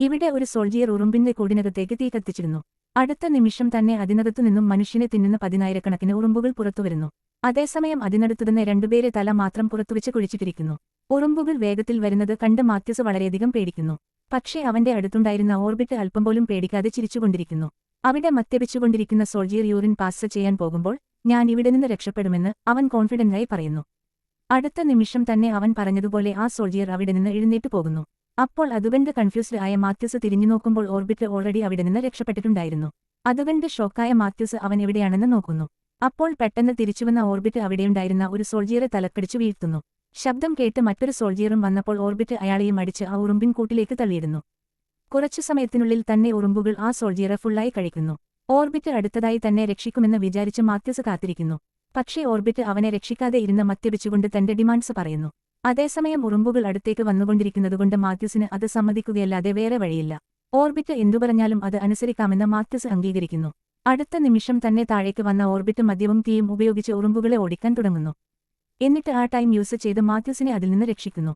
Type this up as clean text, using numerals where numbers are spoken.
ഇവിടെ ഒരു സോൾജിയർ ഉറുമ്പിന്റെ കൂടിനകത്തേക്ക് തീ കത്തിച്ചിരുന്നു. അടുത്ത നിമിഷം തന്നെ അതിനകത്തുനിന്നും മനുഷ്യനെ തിന്നുന്ന 10,000-കണക്കിന് ഉറുമ്പുകൾ പുറത്തുവരുന്നു. അതേസമയം അതിനടുത്തുതന്നെ രണ്ടുപേരെ തല മാത്രം പുറത്തുവെച്ച് കുഴിച്ചിട്ടിരിക്കുന്നു. ഉറുമ്പുകൾ വേഗത്തിൽ വരുന്നത് കണ്ട് മാത്യൂസ് വളരെയധികം പേടിക്കുന്നു. പക്ഷേ അവന്റെ അടുത്തുണ്ടായിരുന്ന ഓർബിറ്റ് അല്പം പോലും പേടിക്കാതെ ചിരിച്ചുകൊണ്ടിരിക്കുന്നു. അവിടെ മദ്യപിച്ചുകൊണ്ടിരിക്കുന്ന സോൾജിയർ യൂറിൻ പാസ് ചെയ്യാൻ പോകുമ്പോൾ ഞാൻ ഇവിടെ നിന്ന് രക്ഷപ്പെടുമെന്ന് അവൻ കോൺഫിഡന്റായി പറയുന്നു. അടുത്ത നിമിഷം തന്നെ അവൻ പറഞ്ഞതുപോലെ ആ സോൾജിയർ അവിടെ നിന്ന് എഴുന്നേറ്റ് പോകുന്നു. അപ്പോൾ അതുകണ്ട് കൺഫ്യൂസ്ഡ് ആയ മാത്യൂസ് തിരിഞ്ഞു നോക്കുമ്പോൾ ഓർബിറ്റ് ഓൾറെഡി അവിടെ നിന്ന് രക്ഷപ്പെട്ടിട്ടുണ്ടായിരുന്നു. അതുകണ്ട് ഷോക്കായ മാത്യൂസ് അവൻ എവിടെയാണെന്ന് നോക്കുന്നു. അപ്പോൾ പെട്ടെന്ന് തിരിച്ചുവന്ന ഓർബിറ്റ് അവിടെയുണ്ടായിരുന്ന ഒരു സോൾജിയറെ തലക്കടിച്ചു വീഴ്ത്തുന്നു. ശബ്ദം കേട്ട് മറ്റൊരു സോൾജിയറും വന്നപ്പോൾ ഓർബിറ്റ് അയാളെയും അടിച്ച് ആ ഉറുമ്പിൻ കൂട്ടിലേക്ക് തള്ളിയിടുന്നു. കുറച്ചു സമയത്തിനുള്ളിൽ തന്നെ ഉറുമ്പുകൾ ആ സോൾജിയറെ ഫുള്ളായി കഴിക്കുന്നു. ഓർബിറ്റ് അടുത്തതായി തന്നെ രക്ഷിക്കുമെന്ന് വിചാരിച്ച് മാത്യൂസ് കാത്തിരിക്കുന്നു. പക്ഷേ ഓർബിറ്റ് അവനെ രക്ഷിക്കാതെ ഇരുന്ന് മദ്യപിച്ചുകൊണ്ട് തന്റെ ഡിമാൻഡ്സ് പറയുന്നു. അതേസമയം ഉറുമ്പുകൾ അടുത്തേക്ക് വന്നുകൊണ്ടിരിക്കുന്നതുകൊണ്ട് മാത്യൂസിന് അത് സമ്മതിക്കുകയല്ലാതെ വേറെ വഴിയില്ല. ഓർബിറ്റ് എന്തു പറഞ്ഞാലും അത് അനുസരിക്കാമെന്ന് മാത്യൂസ് അംഗീകരിക്കുന്നു. അടുത്ത നിമിഷം തന്നെ താഴേക്ക് വന്ന ഓർബിറ്റ് മദ്യവും തീയും ഉപയോഗിച്ച് ഉറുമ്പുകളെ ഓടിക്കാൻ തുടങ്ങുന്നു. എന്നിട്ട് ആ ടൈം യൂസ് ചെയ്ത് മാത്യൂസിനെ അതിൽ നിന്ന് രക്ഷിക്കുന്നു.